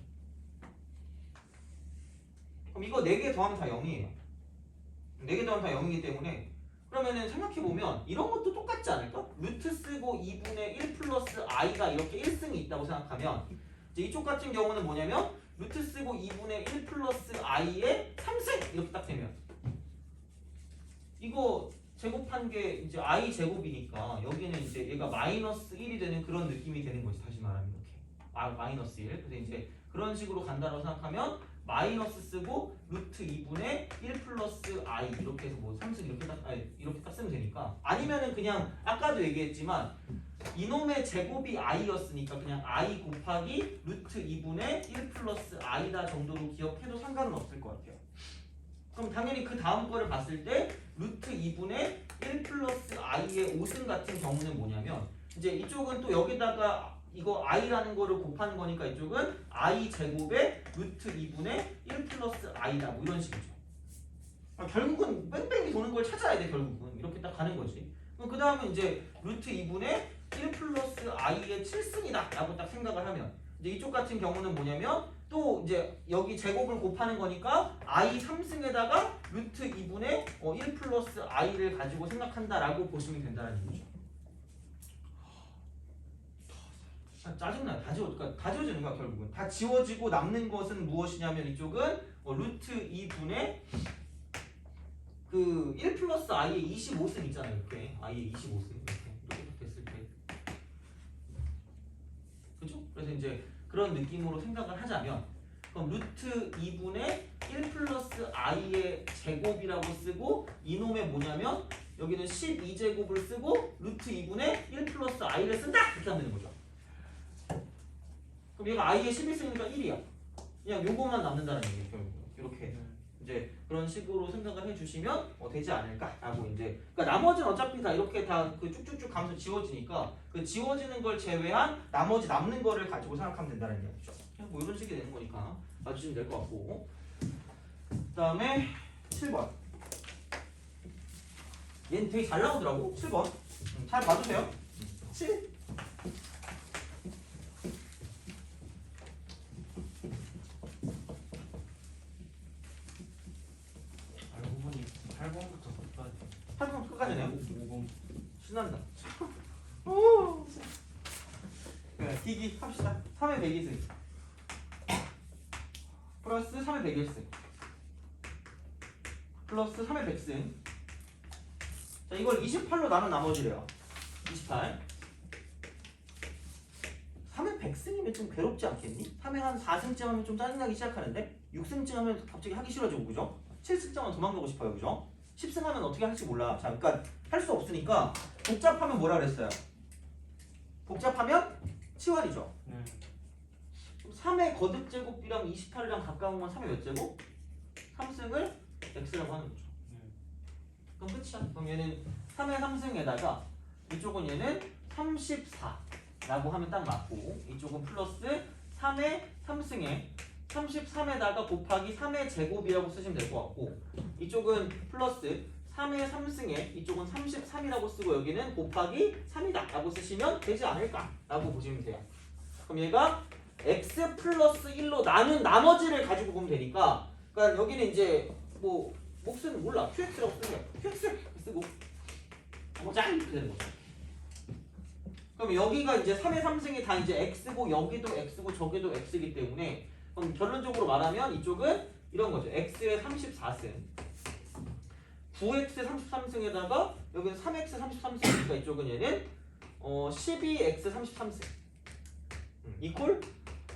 그럼 이거 4개 더하면 다 0이에요. 4개 더하면 다 0이기 때문에 그러면은 생각해보면 이런 것도 똑같지 않을까? 루트 쓰고 2분의 1 플러스 i가 이렇게 1승이 있다고 생각하면 이제 이쪽 같은 경우는 뭐냐면 루트 쓰고 2분의 1 플러스 i의 3승 이렇게 딱 되면 이거 제곱한 게 이제 i 제곱이니까 여기는 이제 얘가 마이너스 1이 되는 그런 느낌이 되는 거지. 다시 말하면 이렇게 마이너스 1. 그래서 이제 그런 식으로 간다고 생각하면 마이너스 쓰고 루트 2분의 1 플러스 i 이렇게 해서 뭐 3승 이렇게 딱 쓰면 되니까, 아니면은 그냥 아까도 얘기했지만 이놈의 제곱이 i였으니까 그냥 i 곱하기 루트 2분의 1 플러스 i다 정도로 기억해도 상관은 없을 것 같아요. 그럼 당연히 그 다음 거를 봤을 때 루트 2분의 1 플러스 i의 5승 같은 경우는 뭐냐면 이제 이쪽은 또 여기다가 이거 i라는 거를 곱하는 거니까 이쪽은 i 제곱에 루트 2분의 1 플러스 i다 뭐 이런 식이죠. 결국은 뺑뺑이 도는 걸 찾아야 돼. 결국은 이렇게 딱 가는 거지. 그럼 그 다음에 이제 루트 2분의 1 플러스 i의 7승이다 라고 딱 생각을 하면 이제 이쪽 같은 경우는 뭐냐면 또 이제 여기 제곱을 곱하는 거니까 i 3승에다가 루트 2분의 1 플러스 i를 가지고 생각한다라고 보시면 된다는 얘기죠. 짜증나. 다 그러니까 다 지워지는 거야 결국은. 다 지워지고 남는 것은 무엇이냐면 이쪽은 루트 2분의 그 1 플러스 i의 25승 있잖아요. 이렇게 i의 25승 이렇게 됐을 때 그죠? 그래서 이제 그런 느낌으로 생각을 하자면 그럼 루트 2분의 1 플러스 i의 제곱이라고 쓰고 이놈의 뭐냐면 여기는 12제곱을 쓰고 루트 2분의 1 플러스 i를 쓴다! 이렇게 하면 되는 거죠. 그럼 얘가 i의 11승이니까 1이야. 그냥 요것만 남는다는 얘기예요. 결국 이렇게 이제 그런 식으로 생각을 해주시면 되지 않을까라고 이제 그러니까 나머지는 어차피 다 이렇게 다 그 쭉쭉쭉 가면서 지워지니까 그 지워지는 걸 제외한 나머지 남는 거를 가지고 생각하면 된다는 얘기죠. 그냥 뭐 이런 식이 되는 거니까 봐주시면 될 것 같고 그 다음에 7번 얘는 되게 잘 나오더라고. 7번 잘 봐주세요. 7 알고 보니 8번부터 끝까지. 8번 끝까지네요. 5번. 신난다. 오. 네, 기기 합시다. 3의 100이승 플러스 3의 101승 플러스 3의 100승. 자, 이걸 28로 나눈 나머지래요. 28. 3의 100승이면 좀 괴롭지 않겠니? 3의 한 4승쯤 하면 좀 짜증나기 시작하는데 6승쯤 하면 갑자기 하기 싫어지고 그죠? 7승쯤 하면 도망가고 싶어요 그죠? 10승 하면 어떻게 할지 몰라. 자, 그러니까 할 수 없으니까 복잡하면 뭐라 그랬어요? 복잡하면 치환이죠. 네. 3의 거듭 제곱이랑 28이랑 가까운 건 3의 몇 제곱? 3승을 x라고 하는 거죠. 네. 그럼 끝이야. 그럼 얘는 3의 3승에다가 이쪽은 얘는 34라고 하면 딱 맞고 이쪽은 플러스 3의 3승에 33에다가 곱하기 3의 제곱이라고 쓰시면 될 것 같고 이쪽은 플러스 3의 3승에 이쪽은 33이라고 쓰고 여기는 곱하기 3이다 라고 쓰시면 되지 않을까 라고 보시면 돼요. 그럼 얘가 x 플러스 1로 나눈 나머지를 가지고 보면 되니까 그러니까 여기는 이제 뭐 몫은 몰라 qx라고 쓰는 거야. qx 쓰고 짠 이렇게 되는 거죠. 그럼 여기가 이제 3의 3승이 다 이제 x고 여기도 x고 저기도 x이기 때문에 그럼 결론적으로 말하면 이쪽은 이런 거죠. x의 34승 9x의 33승에다가 여기는 3x의 33승이니까 이쪽은 얘는 12x 33승 이퀄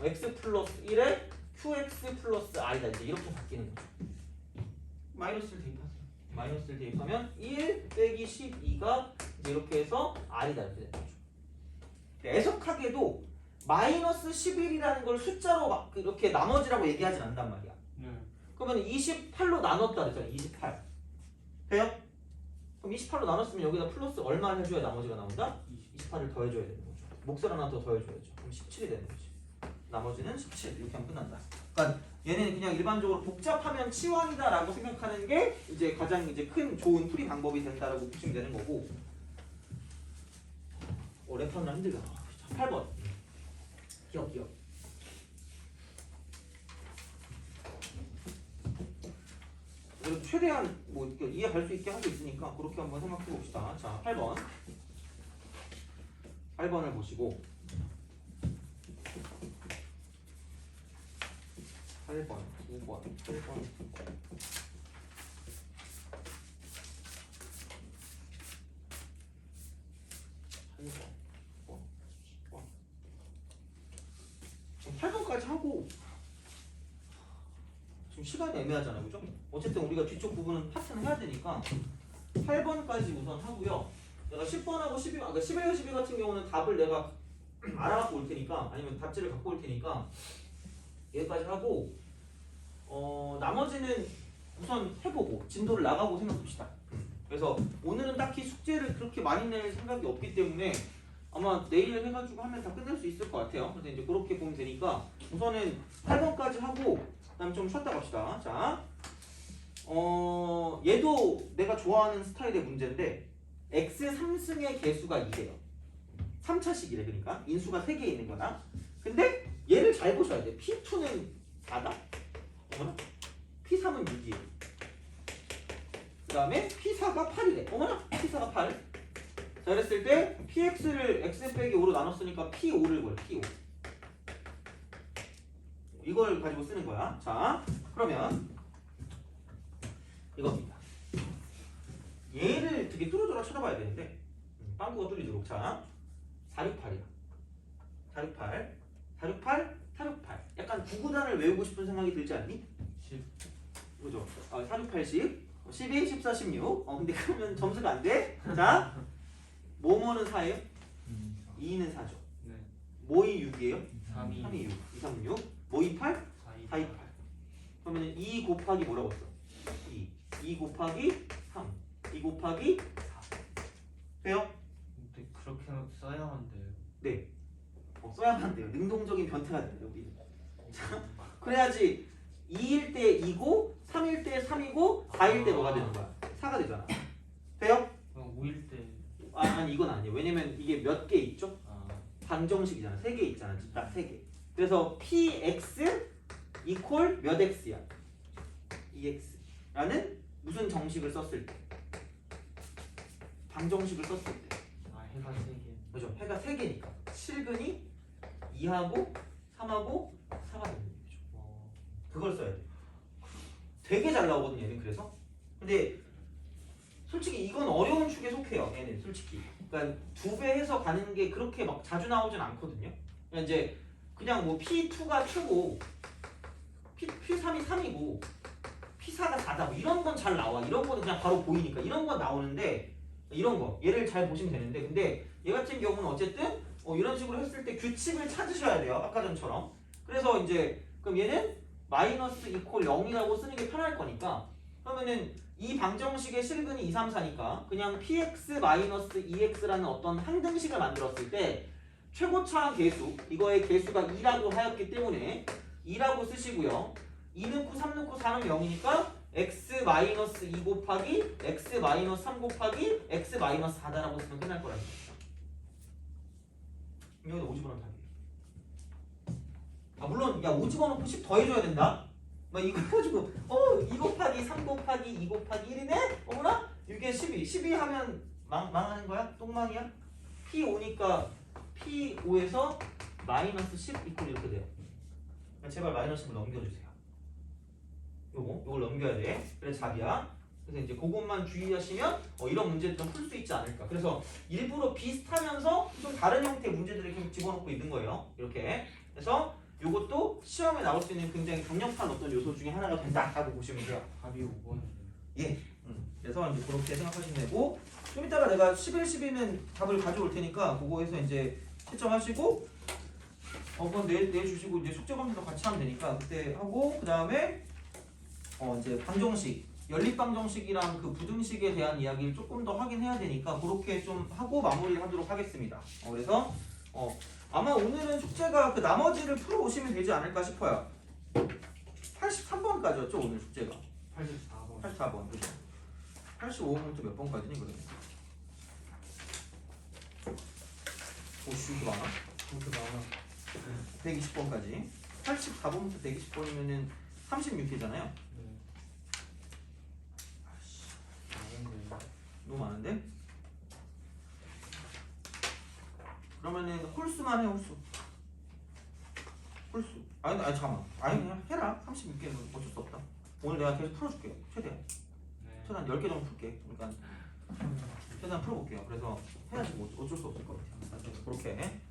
x 플러스 1에 qx 플러스 i다. 이제 이렇게 바뀌는 거죠. 마이너스를 대입하세요. 마이너스를 대입하면 1 빼기 12가 이제 이렇게 해서 r이다 이렇게 되는 거죠. 애석하게도 마이너스 11이라는 걸 숫자로 막 이렇게 나머지라고 얘기하진 않단 말이야. 네. 그러면 28로 나눴다 그랬잖아. 28 돼요? 그럼 28로 나눴으면 여기다 플러스 얼마를 해줘야 나머지가 나온다? 28을 더해줘야 되는 거죠. 몫을 하나 더 더해줘야죠. 그럼 17이 되는 거지. 나머지는 17 이렇게 하면 끝난다. 그러니까 얘는 그냥 일반적으로 복잡하면 치환이다 라고 생각하는 게 이제 가장 이제 큰 좋은 풀이 방법이 된다라고 보시면 되는 거고 랩하느라 힘들다. 8번 기억 그래도 최대한 뭐 이렇게 이해할 수 있게 하고 있으니까 그렇게 한번 생각해 봅시다. 자, 8번을 보시고 8번, 9번, 8번 8번까지 하고 지금 시간이 애매하잖아요. 그죠? 어쨌든 우리가 뒤쪽 부분은 파트는 해야 되니까 8번까지 우선 하고요. 내가 10번하고 12, 그러니까 11과 12 같은 경우는 답을 내가 알아갖고 올 테니까 아니면 답지를 갖고 올 테니까 여기까지 하고 나머지는 우선 해보고 진도를 나가고 생각합시다. 그래서 오늘은 딱히 숙제를 그렇게 많이 낼 생각이 없기 때문에 아마 내일 해가지고 하면 다 끝낼 수 있을 것 같아요. 그래서 이제 그렇게 보면 되니까 우선은 8번까지 하고 그다음 좀 쉬었다 갑시다. 자, 얘도 내가 좋아하는 스타일의 문제인데 x 3승의 개수가 2래요. 3차식이래. 그러니까 인수가 3개 있는 거다. 근데 얘를 잘 보셔야 돼. P2는 4다. 어머나? P3은 6이에요. 그 다음에 P4가 8이래. 어머나? P4가 8. 자, 그랬을 때 PX를 X 빼기 5로 나눴으니까 P5를 구해. P5. 이걸 가지고 쓰는 거야. 자, 그러면 이겁니다. 얘를 되게 뚫어져라 쳐다봐야 되는데 빵꾸가 뚫리도록. 자, 468이야. 468, 468, 468. 약간 구구단을 외우고 싶은 생각이 들지 않니? 10. 그죠? 468, 10, 12, 14, 16. 근데 그러면 점수가 안 돼. 자, 뭐뭐는 4예요? 2는 4죠. 네. 뭐이 6이에요? 3이 3이 6, 2, 3, 6. 뭐이 8? 4이 4, 2, 8. 그러면 2 곱하기 뭐라고 했어? 2. 2 곱하기 3. 2 곱하기 4. 돼요? 근데 그렇게 써야만 돼요. 네. 써야만 돼요. 능동적인 변태가 돼요, 우리. 그래야지 2일 때 2고 3일 때 3이고 4일 때 뭐가 되는 거야? 4가 되잖아. 돼요? 그럼 5일 때. 아니 이건 아니에요. 왜냐면 이게 몇 개 있죠? 방정식이잖아. 3개 있잖아. 딱 3개. 그래서 px 이퀄 몇 x야? 2x라는 무슨 정식을 썼을 때? 방정식을 썼을 때. 해가 3개. 그죠? 해가 3개니까 7근이 2하고 3하고 4가 되는 얘기죠. 그걸 써야 돼. 되게 잘 나오거든요, 얘는. 그래서 근데 솔직히 이건 어려운 축에 속해요, 얘는. 솔직히 그러니까 2배 해서 가는 게 그렇게 막 자주 나오진 않거든요. 그러니까 이제 그냥 뭐 P2가 2고 P3이 3이고 P4가 4다 뭐 이런 건 잘 나와. 이런 거는 그냥 바로 보이니까 이런 건 나오는데, 이런 거 얘를 잘 보시면 되는데, 근데 얘 같은 경우는 어쨌든 이런 식으로 했을 때 규칙을 찾으셔야 돼요, 아까 전처럼. 그래서 이제 그럼 얘는 마이너스 이퀄 0이라고 쓰는 게 편할 거니까, 그러면은 이 방정식의 실근이 2, 3, 4니까 그냥 px 마이너스 2x라는 어떤 항등식을 만들었을 때 최고차 개수, 이거의 개수가 2라고 하였기 때문에 2라고 쓰시고요. 2 넣고 3 넣고 4는 0이니까 x 마이너스 2 곱하기 x 마이너스 3 곱하기 x 마이너스 4다라고 쓰면 끝날 거라는 거죠. 여기다 5 집어넣으면 답이에요. 물론 야 5 집어넣고 10 더해줘야 된다. 막 이거 해가지고 2 곱하기 3 곱하기 2 곱하기 1이네? 어머나? 이게 12. 12 하면 망하는 거야? 똥망이야? P5니까 P5에서 마이너스 10 이퀄 이렇게 돼요. 제발 마이너스 10을 넘겨주세요. 요걸 넘겨야 돼. 그래서 답이야. 그래서 이제 그것만 주의하시면 이런 문제들은 풀 수 있지 않을까. 그래서 일부러 비슷하면서 좀 다른 형태의 문제들을 이렇게 집어넣고 있는 거예요. 이렇게. 그래서 요것도 시험에 나올 수 있는 굉장히 강력한 어떤 요소 중에 하나가 된다라고 보시면 돼요. 답이 5번이에요. 예. 그래서 이제 그렇게 생각하시면 되고, 좀 이따가 내가 11, 12는 답을 가져올 테니까 그거에서 이제 채점하시고, 그건 내주시고 이제 숙제 검사도 같이 하면 되니까 그때 하고, 그 다음에 이제 방정식, 연립방정식이랑 그 부등식에 대한 이야기를 조금 더 확인해야 되니까 그렇게 좀 하고 마무리하도록 하겠습니다. 그래서 아마 오늘은 숙제가 그 나머지를 풀어 오시면 되지 않을까 싶어요. 83번까지였죠 오늘 숙제가. 84번. 84번 그죠? 85번부터 몇 번까지니 그러면? 오씨 이거 많아? 그렇게 많아. 120번까지. 84번부터 120번이면은 36회잖아요. 네. 많은데. 너무 많은데? 그러면은 홀수만 해, 홀수. 홀수. 아니 잠깐만. 아니 그냥 해라. 36개는 어쩔 수 없다. 오늘 내가 계속 풀어줄게요. 최대한. 네. 최대한 10개 정도 풀게. 그러니까 최대한 풀어볼게요. 그래서 해야지 뭐 어쩔 수 없을 것 같아요. 그렇게.